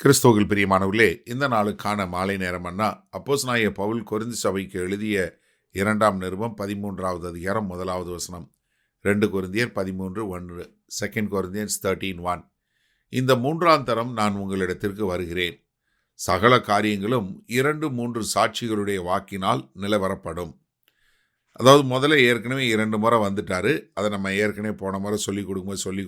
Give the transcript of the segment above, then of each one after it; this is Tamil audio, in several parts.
கிறிஸ்துவுக்குள் பிரியமானவர்களே, இந்த நாளுக்கான மாலை நேரம் அண்ணா அப்போஸ்தலனாகிய பவுல் கொரிந்து சபைக்கு எழுதிய 2ஆம் நிருபம் 13வது அதிகாரம் 1வது வசனம். 2 கொரிந்தியர் 13:1, 2 கொரிந்தியன்ஸ் 13:1. இந்த 3ஆம் தரம் நான் உங்களிடத்திற்கு வருகிறேன். சகல காரியங்களும் 2-3 சாட்சிகளுடைய வாக்கினால் நிலவரப்படும். அதாவது முதல்ல ஏற்கனவே 2 முறை வந்துட்டாரு. அதை நம்ம ஏற்கனவே போன முறை சொல்லிக்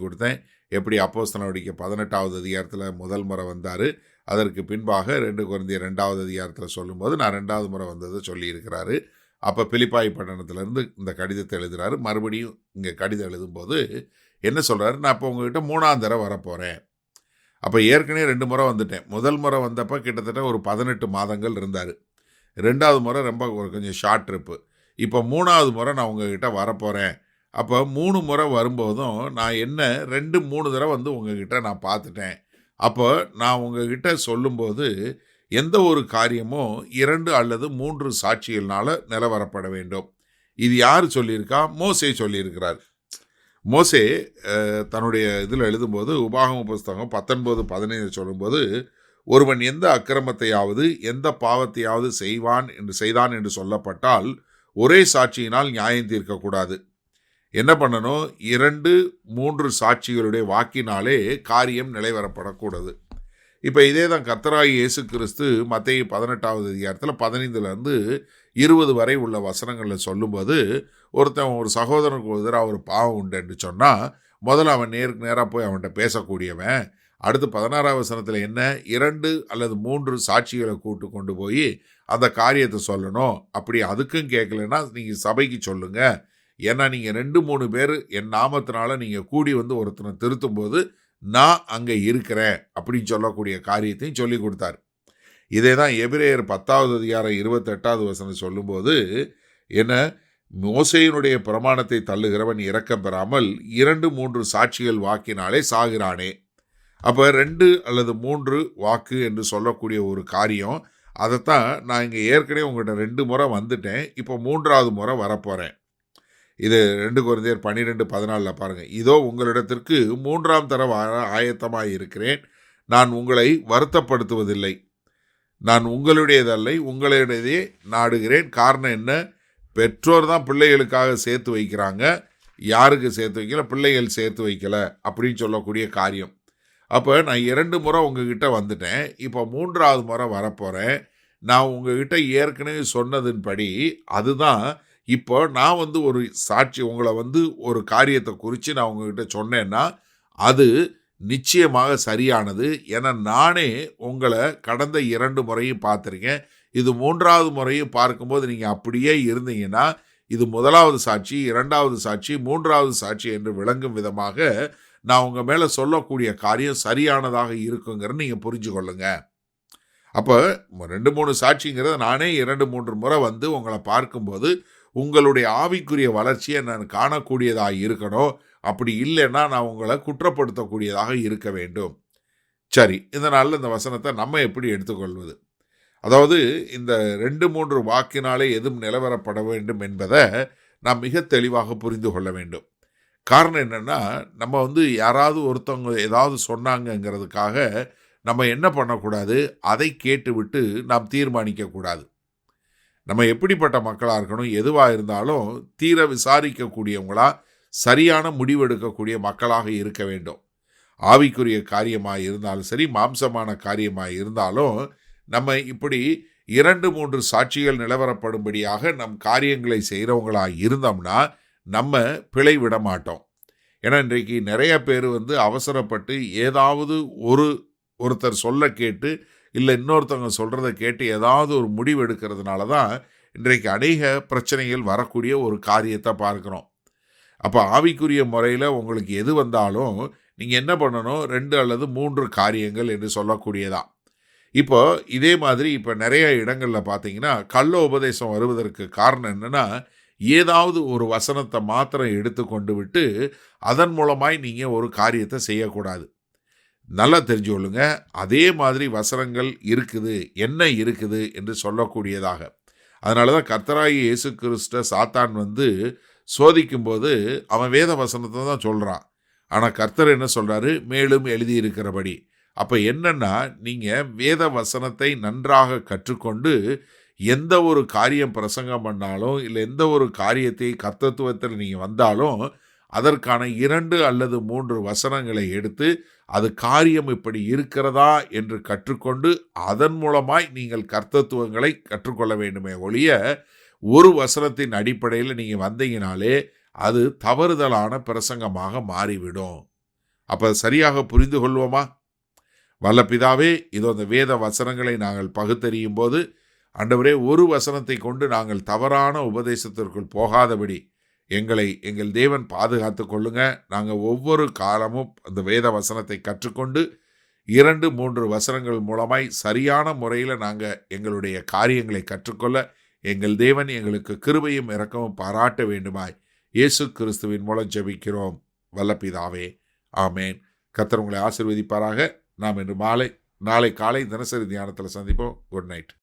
கொடுத்தேன். எப்படி அப்போஸ்தலர் நடவடிக்கை 18வது அதிகாரத்தில் முதல் முறை வந்தார். அதற்கு பின்பாக 2 கொரிந்தியர் 2வது அதிகாரத்தில் சொல்லும்போது நான் 2வது முறை வந்ததை சொல்லியிருக்கிறாரு. அப்போ பிலிப்பாய் பட்டணத்திலேருந்து இந்த கடிதத்தை எழுதுகிறாரு. மறுபடியும் இங்கே கடிதம் எழுதும்போது என்ன சொல்கிறாரு, நான் இப்போ உங்ககிட்ட 3ஆம் தடவை வரப்போகிறேன். அப்போ ஏற்கனவே 2 முறை வந்துட்டேன். முதல் முறை வந்தப்போ கிட்டத்தட்ட ஒரு 18 மாதங்கள் இருந்தார். 2வது முறை ரொம்ப கொஞ்சம் ஷார்ட் ட்ரிப்பு. இப்போ 3வது முறை நான் உங்ககிட்ட வரப்போகிறேன். அப்போ 3 முறை வரும்போதும் நான் என்ன 2-3 தடவை வந்து உங்ககிட்ட நான் பார்த்துட்டேன். அப்போ நான் உங்ககிட்ட சொல்லும்போது எந்த ஒரு காரியமும் 2 அல்லது 3 சாட்சிகள்னால நிலவரப்பட வேண்டும். இது யார் சொல்லியிருக்கா? மோசே சொல்லியிருக்கிறார். மோசே தன்னுடைய இதில் எழுதும்போது உபாகம புஸ்தகம் 19:15 சொல்லும்போது, ஒருவன் எந்த அக்கிரமத்தையாவது எந்த பாவத்தையாவது செய்தான் என்று சொல்லப்பட்டால் ஒரே சாட்சியினால் நியாயம் தீர்க்கக்கூடாது. என்ன பண்ணணும்? 2-3 சாட்சிகளுடைய வாக்கினாலே காரியம் நிலைவரப்படக்கூடாது. இப்போ இதே தான் கர்த்தராகிய இயேசு கிறிஸ்து மத்தேயு 18வது அதிகாரத்தில் 15லேருந்து 20 வரை உள்ள வசனங்களில் சொல்லும்போது, ஒருத்தன் ஒரு சகோதரனுக்கு எதிராக ஒரு பாவம் உண்டுன்னு சொன்னால் முதல்ல அவன் நேருக்கு நேராக போய் அவன்கிட்ட பேசக்கூடியவன். அடுத்து 16வது வசனத்தில் என்ன, 2 அல்லது 3 சாட்சிகளை கொண்டு போய் அந்த காரியத்தை சொல்லணும். அப்படி அதுக்கும் கேட்கலன்னா நீங்கள் சபைக்கு சொல்லுங்கள். ஏன்னா நீங்கள் 2-3 பேர் என் நாமத்தினால நீங்கள் கூடி வந்து ஒருத்தனை திருத்தும் போது நான் அங்கே இருக்கிறேன் அப்படின்னு சொல்லக்கூடிய காரியத்தையும் சொல்லி கொடுத்தார். இதே தான் எபிரேயர் 10வது அதிகாரம் 28வது வசனம் சொல்லும்போது என்ன, மோசேயினுடைய பிரமாணத்தை தள்ளுகிறவன் இரக்கம் பெறாமல் 2-3 சாட்சிகள் வாக்கினாலே சாகிறானே. அப்போ 2 அல்லது 3 வாக்கு என்று சொல்லக்கூடிய ஒரு காரியம், அதைத்தான் நான் இங்கே ஏற்கனவே உங்கள்கிட்ட 2 முறை வந்துட்டேன், இப்போ 3வது முறை வரப்போகிறேன். இது 2 கொரிந்தியர் 12:14 பாருங்கள். இதோ உங்களிடத்திற்கு 3ஆம் தடவை ஆயத்தமாக இருக்கிறேன். நான் உங்களை வருத்தப்படுத்துவதில்லை. நான் உங்களுடையதல்ல உங்களுடையதே நாடுகிறேன். காரணம் என்ன? பெற்றோர் தான் பிள்ளைகளுக்காக சேர்த்து வைக்கிறாங்க. யாருக்கு சேர்த்து வைக்கல? பிள்ளைகள் சேர்த்து வைக்கல அப்படின்னு சொல்லக்கூடிய காரியம். அப்போ நான் 2 முறை உங்ககிட்ட வந்துட்டேன், இப்போ 3வது முறை வரப்போகிறேன். நான் உங்ககிட்ட ஏற்கனவே சொன்னதின்படி அதுதான் இப்போ நான் வந்து ஒரு சாட்சி உங்களை வந்து ஒரு காரியத்தை குறித்து நான் உங்ககிட்ட சொன்னேன்னா அது நிச்சயமாக சரியானது. ஏன்னா நானே உங்களை கடந்த 2 முறையும் பார்த்துருக்கேன். இது 3வது முறையும் பார்க்கும்போது நீங்கள் அப்படியே இருந்தீங்கன்னா இது 1வது சாட்சி, 2வது சாட்சி, 3வது சாட்சி என்று விளங்கும் விதமாக நான் உங்கள் மேலே சொல்லக்கூடிய காரியம் சரியானதாக இருக்குங்கிறத நீங்கள் புரிஞ்சு கொள்ளுங்க. அப்போ 2-3 சாட்சிங்கிறத நானே 2-3 முறை வந்து உங்களை பார்க்கும்போது உங்களுடைய ஆவிக்குரிய வளர்ச்சியை நான் காணக்கூடியதாக இருக்கணும். அப்படி இல்லைன்னா நான் உங்களை குற்றப்படுத்தக்கூடியதாக இருக்க வேண்டும். சரி, இதனால் இந்த வசனத்தை நம்ம எப்படி எடுத்துக்கொள்வது? அதாவது இந்த 2-3 வாக்கினாலே எதுவும் நிலவரப்பட வேண்டும் என்பதை நாம் மிக தெளிவாக புரிந்து கொள்ள வேண்டும். காரணம் என்னென்னா, நம்ம வந்து யாராவது ஒருத்தவங்க ஏதாவது சொன்னாங்கங்கிறதுக்காக நம்ம என்ன பண்ணக்கூடாது, அதை கேட்டுவிட்டு நாம் தீர்மானிக்கக்கூடாது. நம்ம எப்படிப்பட்ட மக்களாக இருக்கணும்? எதுவாக இருந்தாலும் தீர விசாரிக்கக்கூடியவங்களா, சரியான முடிவெடுக்கக்கூடிய மக்களாக இருக்க வேண்டும். ஆவிக்குரிய காரியமாக இருந்தாலும் சரி, மாம்சமான காரியமாக இருந்தாலும் நம்ம இப்படி 2-3 சாட்சிகள் நிலவரப்படும்படியாக நம் காரியங்களை செய்கிறவங்களாக இருந்தோம்னா நம்ம பிழை விட மாட்டோம். ஏன்னா இன்றைக்கு நிறைய பேர் வந்து அவசரப்பட்டு ஏதாவது ஒருத்தர் சொல்ல கேட்டு இல்லை இன்னொருத்தவங்க சொல்கிறத கேட்டு ஏதாவது ஒரு முடிவு எடுக்கிறதுனால தான் இன்றைக்கு அநேக பிரச்சனைகள் வரக்கூடிய ஒரு காரியத்தை பார்க்குறோம். அப்போ ஆவிக்குரிய முறையில் உங்களுக்கு எது வந்தாலும் நீங்கள் என்ன பண்ணணும்? 2 அல்லது 3 காரியங்கள் என்று சொல்லக்கூடியதான். இப்போ இதே மாதிரி இப்போ நிறைய இடங்களில் பார்த்தீங்கன்னா கள்ள உபதேசம் வருவதற்கு காரணம் என்னென்னா, ஏதாவது ஒரு வசனத்தை மாத்திரம் எடுத்து கொண்டு விட்டு அதன் மூலமாய் நீங்கள் ஒரு காரியத்தை செய்யக்கூடாது. நல்லா தெரிஞ்சு கொள்ளுங்க. அதே மாதிரி வசனங்கள் இருக்குது, என்ன இருக்குது என்று சொல்லக்கூடியதாக. அதனால தான் கர்த்தராகிய இயேசு கிறிஸ்துவை சாத்தான் வந்து சோதிக்கும்போது அவன் வேத வசனத்தை தான் சொல்கிறான். ஆனால் கர்த்தர் என்ன சொல்கிறாரு? மேலும் எழுதியிருக்கிறபடி. அப்ப என்னன்னா, நீங்க வேத வசனத்தை நன்றாக கற்றுக்கொண்டு எந்த ஒரு காரியம் பிரசங்கம் பண்ணாலும், இல்ல எந்த ஒரு காரியத்தை கர்த்தத்துவத்தில் நீங்க வந்தாலும், அதற்கான 2 அல்லது 3 வசனங்களை எடுத்து, அது காரியம் இப்படி இருக்கிறதா என்று கற்றுக்கொண்டு, அதன் மூலமாய் நீங்கள் கர்த்தத்துவங்களை கற்றுக்கொள்ள வேண்டுமே ஒழிய, ஒரு வசனத்தின் அடிப்படையில் நீங்க வந்தீங்கனாலே, அது தவறுதலான பிரசங்கமாக மாறிவிடும். அப்ப சரியாக புரிந்து கொள்வோமா? வல்ல பிதாவே, இதோ அந்த வேத வசனங்களை நாங்கள் பகுத்தறியும் போது, ஆண்டவரே, ஒரு வசனத்தை கொண்டு நாங்கள் தவறான உபதேசத்திற்குள் போகாதபடி எங்கள் தேவன் பாதுகாத்து கொள்ளுங்க. நாங்கள் ஒவ்வொரு காலமும் அந்த வேத வசனத்தை கற்றுக்கொண்டு 2, 3 வசனங்கள் மூலமாய் சரியான முறையில் நாங்கள் எங்களுடைய காரியங்களை கற்றுக்கொள்ள எங்கள் தேவன் எங்களுக்கு கிருபையும் இரக்கமும் பாராட்ட வேண்டுமாய் இயேசு கிறிஸ்துவின் மூலம் ஜெபிக்கிறோம் வல்ல பிதாவே. ஆமேன். கர்த்தர் உங்களை ஆசீர்வதிப்பாராக. நாம் இன்று நாளை காலை தினசரி தியானத்தில் சந்திப்போம். Good night.